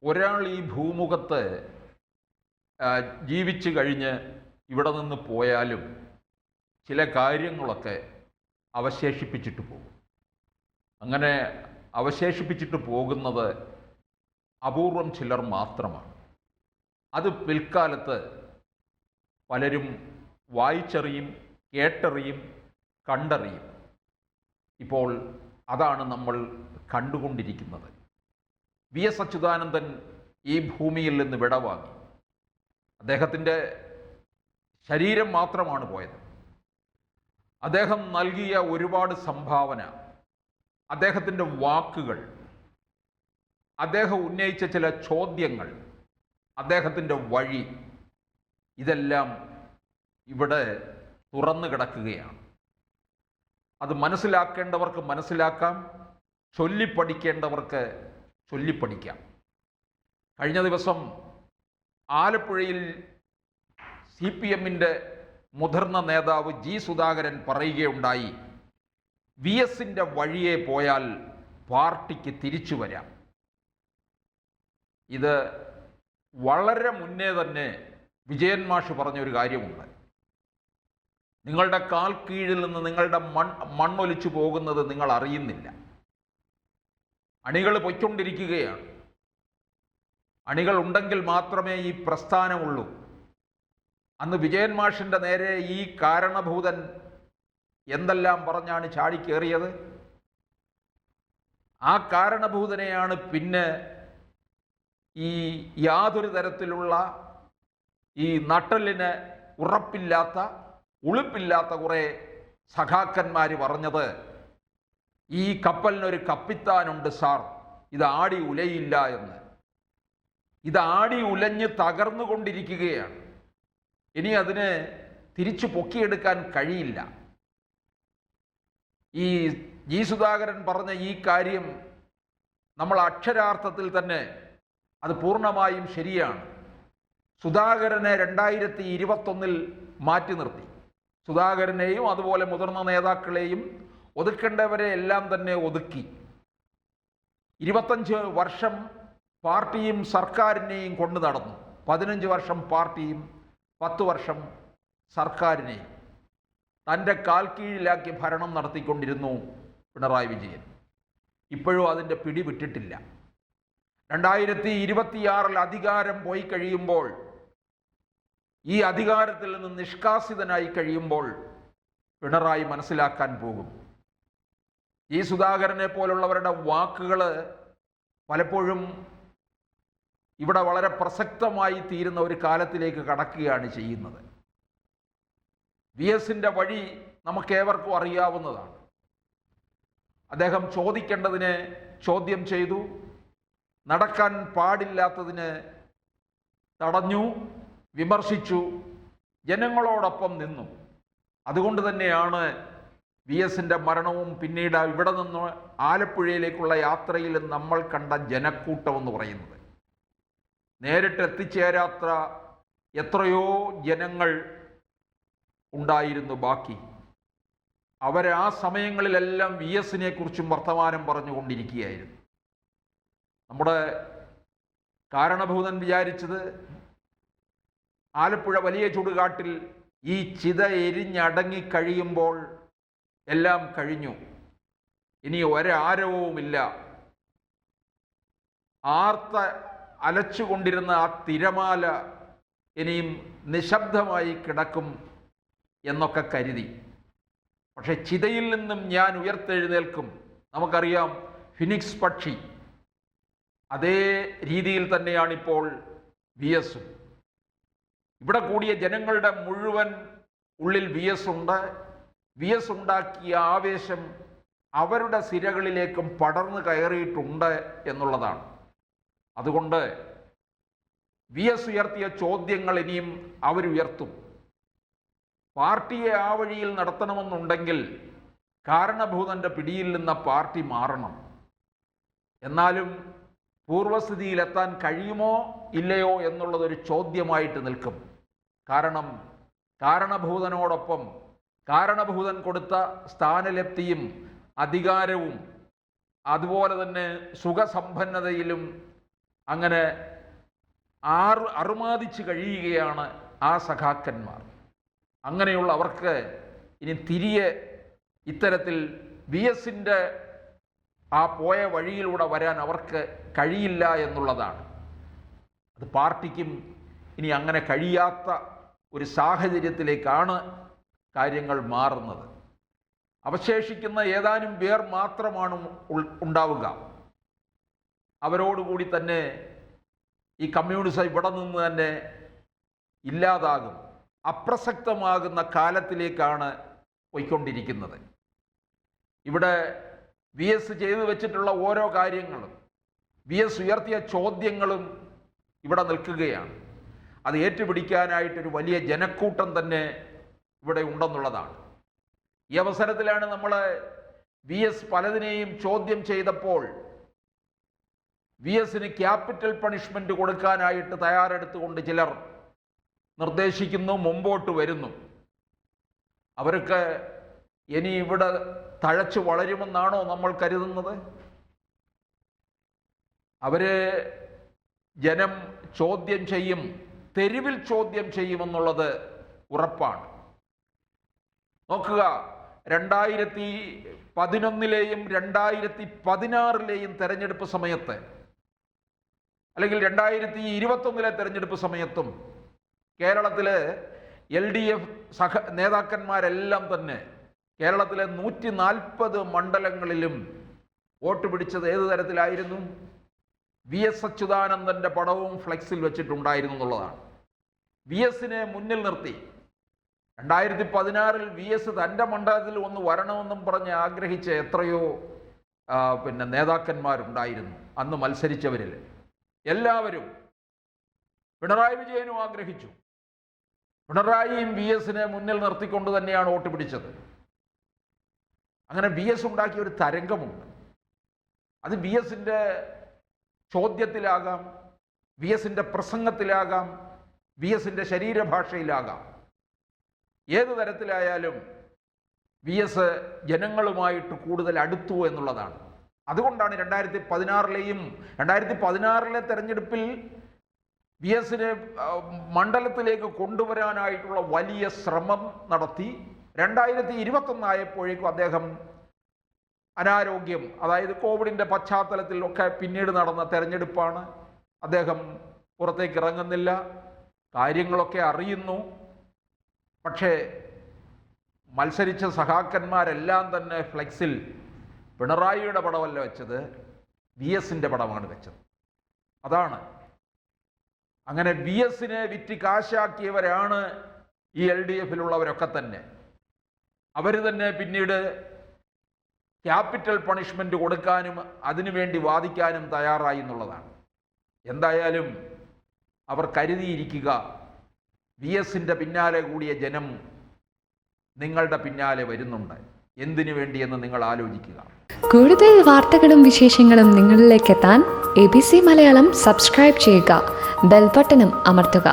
ഒരാൾ ഈ ഭൂമുഖത്ത് ജീവിച്ചു കഴിഞ്ഞ് ഇവിടെ നിന്ന് പോയാലും ചില കാര്യങ്ങളൊക്കെ അവശേഷിപ്പിച്ചിട്ട് പോകും. അങ്ങനെ അവശേഷിപ്പിച്ചിട്ട് പോകുന്നത് അപൂർവം ചിലർ മാത്രമാണ്. അത് പിൽക്കാലത്ത് പലരും വായിച്ചറിയും, കേട്ടറിയും, കണ്ടറിയും. ഇപ്പോൾ അതാണ് നമ്മൾ കണ്ടുകൊണ്ടിരിക്കുന്നത്. വി.എസ്. അച്യുതാനന്ദൻ ഈ ഭൂമിയിൽ നിന്ന് വിടവാങ്ങി. അദ്ദേഹത്തിൻ്റെ ശരീരം മാത്രമാണ് പോയത്. അദ്ദേഹം നൽകിയ ഒരുപാട് സംഭാവന, അദ്ദേഹത്തിൻ്റെ വാക്കുകൾ, അദ്ദേഹം ഉന്നയിച്ച ചില ചോദ്യങ്ങൾ, അദ്ദേഹത്തിൻ്റെ വഴി, ഇതെല്ലാം ഇവിടെ തുറന്നു കിടക്കുകയാണ്. അത് മനസ്സിലാക്കേണ്ടവർക്ക് മനസ്സിലാക്കാം, ചൊല്ലിപ്പഠിക്കേണ്ടവർക്ക് ചൊല്ലിപ്പഠിക്കാം. കഴിഞ്ഞ ദിവസം ആലപ്പുഴയിൽ CPM-ൻ്റെ മുതിർന്ന നേതാവ് ജി സുധാകരൻ പറയുകയുണ്ടായി, വി.എസിൻ്റെ വഴിയെ പോയാൽ പാർട്ടിക്ക് തിരിച്ചു വരാം. ഇത് വളരെ മുന്നേ തന്നെ വിജയൻ മാഷ് പറഞ്ഞൊരു കാര്യമുണ്ട്. നിങ്ങളുടെ കാൽ കീഴിൽ നിന്ന് നിങ്ങളുടെ മണ്ണൊലിച്ചു പോകുന്നത് നിങ്ങൾ അറിയുന്നില്ല. അണികൾ പൊയ്ക്കൊണ്ടിരിക്കുകയാണ്. അണികൾ ഉണ്ടെങ്കിൽ മാത്രമേ ഈ പ്രസ്ഥാനമുള്ളൂ. അന്ന് വിജയൻ മാഷിൻ്റെ നേരെ ഈ കാരണഭൂതൻ എന്തെല്ലാം പറഞ്ഞാണ് ചാടിക്കേറിയത്. ആ കാരണഭൂതനെയാണ് പിന്നെ ഈ യാതൊരു തരത്തിലുള്ള ഈ നട്ടലിന് ഉറപ്പില്ലാത്ത, ഉളുപ്പില്ലാത്ത കുറേ സഖാക്കന്മാർ പറഞ്ഞത്, ഈ കപ്പലിനൊരു കപ്പിത്താനുണ്ട് സാർ, ഇത് ആടി ഉലയില്ല എന്ന്. ഇത് ആടി ഉലഞ്ഞ് തകർന്നുകൊണ്ടിരിക്കുകയാണ്. ഇനി അതിന് തിരിച്ചു പൊക്കിയെടുക്കാൻ കഴിയില്ല. ഈ ജി സുധാകരൻ പറഞ്ഞ ഈ കാര്യം നമ്മൾ അക്ഷരാർത്ഥത്തിൽ തന്നെ അത് പൂർണ്ണമായും ശരിയാണ്. സുധാകരനെ 2021 മാറ്റി നിർത്തി. സുധാകരനെയും അതുപോലെ മുതിർന്ന നേതാക്കളെയും ഒതുക്കേണ്ടവരെ എല്ലാം തന്നെ ഒതുക്കി. 25 വർഷം പാർട്ടിയും സർക്കാരിനെയും കൊണ്ടു നടന്നു. 15 വർഷം പാർട്ടിയും 10 വർഷം സർക്കാരിനെയും തൻ്റെ കാൽ കീഴിലാക്കി ഭരണം നടത്തിക്കൊണ്ടിരുന്നു പിണറായി വിജയൻ. ഇപ്പോഴും അതിൻ്റെ പിടി വിട്ടിട്ടില്ല. 2026 അധികാരം പോയി കഴിയുമ്പോൾ, ഈ അധികാരത്തിൽ നിന്ന് നിഷ്കാസിതനായി കഴിയുമ്പോൾ പിണറായി മനസ്സിലാക്കാൻ പോകും. ഈ സുധാകരനെ പോലുള്ളവരുടെ വാക്കുകൾ പലപ്പോഴും ഇവിടെ വളരെ പ്രസക്തമായി തീരുന്ന ഒരു കാലത്തിലേക്ക് കടക്കുകയാണ് ചെയ്യുന്നത്. വി.എസിൻ്റെ വഴി നമുക്കേവർക്കും അറിയാവുന്നതാണ്. അദ്ദേഹം ചോദിക്കേണ്ടതിനെ ചോദ്യം ചെയ്തു, നടക്കാൻ പാടില്ലാത്തതിന് തടഞ്ഞു, വിമർശിച്ചു, ജനങ്ങളോടൊപ്പം നിന്നു. അതുകൊണ്ട് തന്നെയാണ് വി.എസിൻ്റെ മരണവും പിന്നീട് ഇവിടെ നിന്ന് ആലപ്പുഴയിലേക്കുള്ള യാത്രയിൽ നമ്മൾ കണ്ട ജനക്കൂട്ടമെന്ന് പറയുന്നത്. നേരിട്ട് എത്തിച്ചേരാത്ത എത്രയോ ജനങ്ങൾ ഉണ്ടായിരുന്നു ബാക്കി. അവർ ആ സമയങ്ങളിലെല്ലാം വി.എസിനെ കുറിച്ചും വർത്തമാനം പറഞ്ഞുകൊണ്ടിരിക്കുകയായിരുന്നു. നമ്മുടെ കാരണഭൂതൻ വിചാരിച്ചത് ആലപ്പുഴ വലിയ ചുടുകാട്ടിൽ ഈ ചിത എരിഞ്ഞടങ്ങിക്കഴിയുമ്പോൾ എല്ലാം കഴിഞ്ഞു, ഇനി ഒരാരവവുമില്ല, ആർത്ത അലച്ചുകൊണ്ടിരുന്ന ആ തിരമാല ഇനിയും നിശബ്ദമായി കിടക്കും എന്നൊക്കെ കരുതി. പക്ഷെ ചിതയിൽ നിന്നും ഞാൻ ഉയർത്തെഴുന്നേൽക്കും. നമുക്കറിയാം, ഫിനിക്സ് പക്ഷി. അതേ രീതിയിൽ തന്നെയാണിപ്പോൾ വി.എസും. ഇവിടെ കൂടിയ ജനങ്ങളുടെ മുഴുവൻ ഉള്ളിൽ വി.എസ് ഉണ്ട്. വി.എസ് ഉണ്ടാക്കിയ ആവേശം അവരുടെ സിരകളിലേക്കും പടർന്നു കയറിയിട്ടുണ്ട് എന്നുള്ളതാണ്. അതുകൊണ്ട് വി.എസ് ഉയർത്തിയ ചോദ്യങ്ങൾ ഇനിയും അവരുയർത്തും. പാർട്ടിയെ ആ വഴിയിൽ നടത്തണമെന്നുണ്ടെങ്കിൽ കാരണഭൂതൻ്റെ പിടിയിൽ നിന്ന് പാർട്ടി മാറണം. എന്നാലും പൂർവസ്ഥിതിയിലെത്താൻ കഴിയുമോ ഇല്ലയോ എന്നുള്ളതൊരു ചോദ്യമായിട്ട് നിൽക്കും. കാരണം കാരണഭൂതനോടൊപ്പം കാരണഭൂതൻ കൊടുത്ത സ്ഥാനലബ്ധിയും അധികാരവും അതുപോലെ തന്നെ സുഖസമ്പന്നതയിലും അങ്ങനെ അറുമാദിച്ച് കഴിയുകയാണ് ആ സഖാക്കന്മാർ. അങ്ങനെയുള്ള അവർക്ക് ഇനി തിരികെ ഇത്തരത്തിൽ VS-ൻ്റെ ആ പോയ വഴിയിലൂടെ വരാൻ അവർക്ക് കഴിയില്ല എന്നുള്ളതാണ്. അത് പാർട്ടിക്കും ഇനി അങ്ങനെ കഴിയാത്ത ഒരു സാഹചര്യത്തിലേക്കാണ് കാര്യങ്ങൾ മാറുന്നത്. അവശേഷിക്കുന്ന ഏതാനും പേർ മാത്രമാണ് ഉണ്ടാവുക. അവരോടുകൂടി തന്നെ ഈ കമ്മ്യൂണിസം ഇവിടെ നിന്ന് തന്നെ ഇല്ലാതാകും, അപ്രസക്തമാകുന്ന കാലത്തിലേക്കാണ് പോയിക്കൊണ്ടിരിക്കുന്നത്. ഇവിടെ VS ചെയ്തു വെച്ചിട്ടുള്ള ഓരോ കാര്യങ്ങളും, VS ഉയർത്തിയ ചോദ്യങ്ങളും ഇവിടെ നിൽക്കുകയാണ്. അത് ഏറ്റുപിടിക്കാനായിട്ടൊരു വലിയ ജനക്കൂട്ടം തന്നെ ഇവിടെ ഉണ്ടെന്നുള്ളതാണ്. ഈ അവസരത്തിലാണ് നമ്മൾ VS പലതിനെയും ചോദ്യം ചെയ്തപ്പോൾ VS-ന് ക്യാപിറ്റൽ പണിഷ്മെന്റ് കൊടുക്കാനായിട്ട് തയ്യാറെടുത്തുകൊണ്ട് ചിലർ നിർദ്ദേശിക്കുന്നു, മുമ്പോട്ട് വരുന്നു. അവർക്ക് ഇനി ഇവിടെ തഴച്ചു വളരുമെന്നാണോ നമ്മൾ കരുതുന്നത്? അവര് ജനം ചോദ്യം ചെയ്യും, തെരുവിൽ ചോദ്യം ചെയ്യുമെന്നുള്ളത് ഉറപ്പാണ്. നോക്കുക, 2011-ലെയും 2016-ലെയും തെരഞ്ഞെടുപ്പ് സമയത്ത്, അല്ലെങ്കിൽ 2021-ലെ തെരഞ്ഞെടുപ്പ് സമയത്തും കേരളത്തിലെ LDF നേതാക്കന്മാരെല്ലാം തന്നെ കേരളത്തിലെ 140 മണ്ഡലങ്ങളിലും വോട്ട് പിടിച്ചത് ഏത് തരത്തിലായിരുന്നു? VS അച്യുതാനന്ദൻ്റെ പടവും ഫ്ലെക്സിൽ വെച്ചിട്ടുണ്ടായിരുന്നു എന്നുള്ളതാണ്. VS-നെ മുന്നിൽ നിർത്തി 2016-ൽ VS തൻ്റെ മണ്ഡലത്തിൽ ഒന്ന് വരണമെന്നും പറഞ്ഞ് ആഗ്രഹിച്ച എത്രയോ നേതാക്കന്മാരുണ്ടായിരുന്നു. അന്ന് മത്സരിച്ചവരിൽ എല്ലാവരും. പിണറായി വിജയനും ആഗ്രഹിച്ചു. പിണറായിയും VS-നെ മുന്നിൽ നിർത്തിക്കൊണ്ട് തന്നെയാണ് വോട്ട് പിടിച്ചത്. അങ്ങനെ VS ഉണ്ടാക്കിയ ഒരു തരംഗമുണ്ട്. അത് VS-ൻ്റെ ചോദ്യത്തിലാകാം, VS-ൻ്റെ പ്രസംഗത്തിലാകാം, VS-ൻ്റെ ശരീരഭാഷയിലാകാം. ഏത് തരത്തിലായാലും VS ജനങ്ങളുമായിട്ട് കൂടുതൽ അടുത്തു എന്നുള്ളതാണ്. അതുകൊണ്ടാണ് 2016-ലെ തെരഞ്ഞെടുപ്പിൽ VS-നെ മണ്ഡലത്തിലേക്ക് കൊണ്ടുവരാനായിട്ടുള്ള വലിയ ശ്രമം നടത്തി. 2021 ആയപ്പോഴേക്കും അദ്ദേഹം അനാരോഗ്യം, അതായത് കോവിഡിൻ്റെ പശ്ചാത്തലത്തിൽ ഒക്കെ പിന്നീട് നടന്ന തെരഞ്ഞെടുപ്പാണ്. അദ്ദേഹം പുറത്തേക്ക് ഇറങ്ങുന്നില്ല, കാര്യങ്ങളൊക്കെ അറിയുന്നു. പക്ഷേ മത്സരിച്ച സഖാക്കന്മാരെല്ലാം തന്നെ ഫ്ലെക്സിൽ പിണറായിയുടെ പടമല്ല വെച്ചത്, VS-ൻ്റെ പടമാണ് വെച്ചത്. അതാണ്. അങ്ങനെ VS-നെ വിറ്റ് കാശാക്കിയവരാണ് ഈ LDF-ലുള്ളവരൊക്കെ തന്നെ. അവർ തന്നെ പിന്നീട് ക്യാപിറ്റൽ പണിഷ്മെന്റ് കൊടുക്കാനും അതിനുവേണ്ടി വാദിക്കാനും തയ്യാറായി എന്നുള്ളതാണ്. എന്തായാലും അവർ കരുതിയിരിക്കുക, VS-ൻ്റെ പിന്നാലെ കൂടിയ ജനം നിങ്ങളുടെ പിന്നാലെ വരുന്നുണ്ട്. എന്തിനു വേണ്ടിയെന്ന് നിങ്ങൾ ആലോചിക്കുക. കൂടുതൽ വാർത്തകളും വിശേഷങ്ങളും നിങ്ങളിലേക്ക് എത്താൻ ABC മലയാളം സബ്സ്ക്രൈബ് ചെയ്യുക, ബെൽ ബട്ടണും അമർത്തുക.